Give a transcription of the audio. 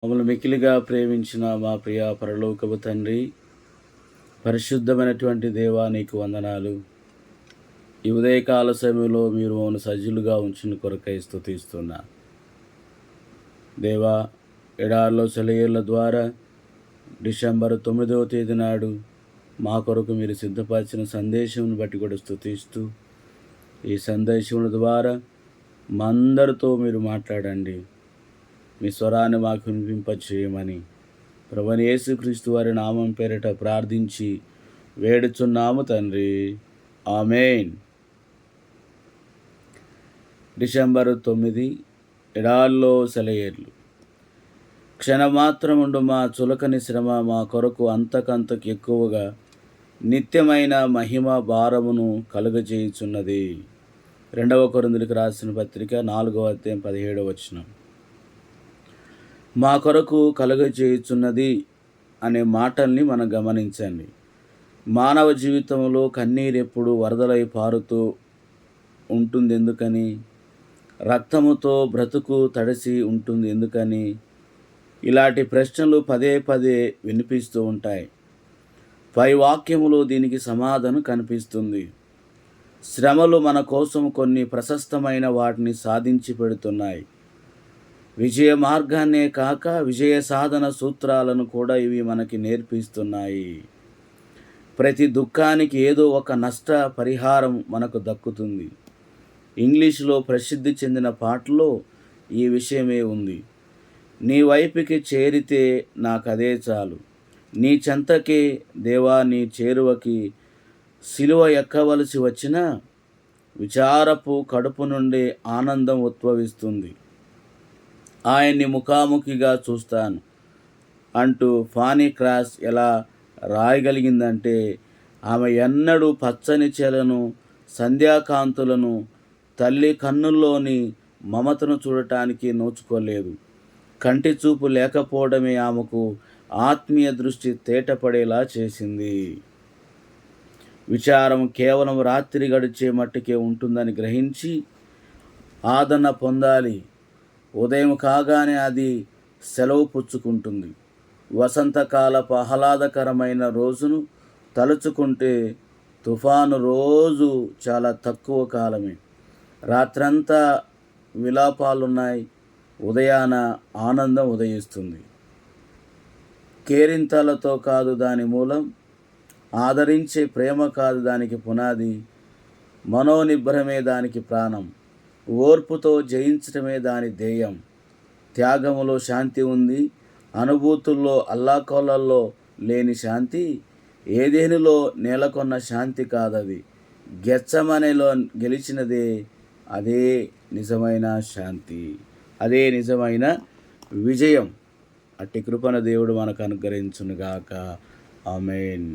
మమ్మల్ని మిక్కిలిగా ప్రేమించిన మా ప్రియ పరలోకపు తండ్రి, పరిశుద్ధమైనటువంటి దేవా నీకు వందనాలు. ఈ ఉదయకాల సమయంలో మీరు మమ్మల్ని సజ్జులుగా ఉంచిన కొరకై స్తుతిస్తున్నా. దేవా, ఎడారిలో సెలయేళ్ల ద్వారా డిసెంబర్ 9వ తేదీ నాడు మా కొరకు మీరు సిద్ధపరిచిన సందేశం బట్టి కూడా స్తుతిస్తూ, ఈ సందేశముల ద్వారా మా అందరితో మీరు మాట్లాడండి, మీ స్వరాన్ని మాకు వినిపింపచేయమని ప్రభువైన యేసుక్రీస్తు వారి నామం పేరిట ప్రార్థించి వేడుచున్నాము తండ్రి, ఆమేన్. డిసెంబర్ 9, ఎడారిలో సెలయేర్లు. క్షణమాత్రముండు మా చులకని శ్రమ మా కొరకు అంతకంతకు ఎక్కువగా నిత్యమైన మహిమ భారమును కలుగజేయుచున్నది. 2 కొరింథీయులకు రాసిన పత్రిక 4వ అధ్యాయం 17వ వచనం. మా కొరకు కలుగజేయుచున్నది అనే మాటల్ని మనం గమనించండి. మానవ జీవితంలో కన్నీరు ఎప్పుడు వరదలై పారుతూ ఉంటుంది ఎందుకని? రక్తముతో బ్రతుకు తడిసి ఉంటుంది ఎందుకని? ఇలాంటి ప్రశ్నలు పదే పదే వినిపిస్తూ ఉంటాయి. పై వాక్యములో దీనికి సమాధానం కనిపిస్తుంది. శ్రమలు మన కోసం కొన్ని ప్రశస్తమైన వాటిని సాధించి పెడుతున్నాయి. విజయ మార్గాన్నే కాక విజయ సాధన సూత్రాలను కూడా ఇవి మనకి నేర్పిస్తున్నాయి. ప్రతి దుఃఖానికి ఏదో ఒక నష్ట పరిహారం మనకు దక్కుతుంది. ఇంగ్లీషులో ప్రసిద్ధి చెందిన పాటలో ఈ విషయమే ఉంది. నీ వైపుకి చేరితే నాకదే చాలు, నీ చెంతకే దేవా నీ చేరువకి సిలువ ఎక్కవలసి వచ్చిన విచారపు కడుపు నుండి ఆనందం ఉద్భవిస్తుంది. ఆయన్ని ముఖాముఖిగా చూస్తాను అంటూ ఫానీ క్రాస్ ఎలా రాయగలిగిందంటే, ఆమె ఎన్నడూ పచ్చని చెలను, సంధ్యాకాంతులను, తల్లి కన్నుల్లోని మమతను చూడటానికి నోచుకోలేదు. కంటి చూపు లేకపోవడమే ఆమెకు ఆత్మీయ దృష్టి తేటపడేలా చేసింది. విచారం కేవలం రాత్రి గడిచే మట్టుకే ఉంటుందని గ్రహించి ఆదరణ పొందాలి. ఉదయం కాగానే అది సెలవు పుచ్చుకుంటుంది. వసంతకాలపు ఆహ్లాదకరమైన రోజును తలుచుకుంటే తుఫాను రోజు చాలా తక్కువ కాలమే. రాత్రంతా విలాపాలున్నాయి, ఉదయాన ఆనందం ఉదయిస్తుంది. కేరింతలతో కాదు దాని మూలం, ఆదరించే ప్రేమ కాదు దానికి పునాది, మనోనిబ్బరమే దానికి ప్రాణం, ఓర్పుతో జయించటమే దాని ధ్యేయం. త్యాగములో శాంతి ఉంది, అనుభూతుల్లో అల్లాకోలల్లో లేని శాంతి, ఏదేనులో నెలకొన్న శాంతి కాదది. గెత్సెమనేలో గెలిచినదే అదే నిజమైన శాంతి, అదే నిజమైన విజయం. అట్టి కృపణ దేవుడు మనకు అనుగ్రహించునుగాక. ఆమేన్.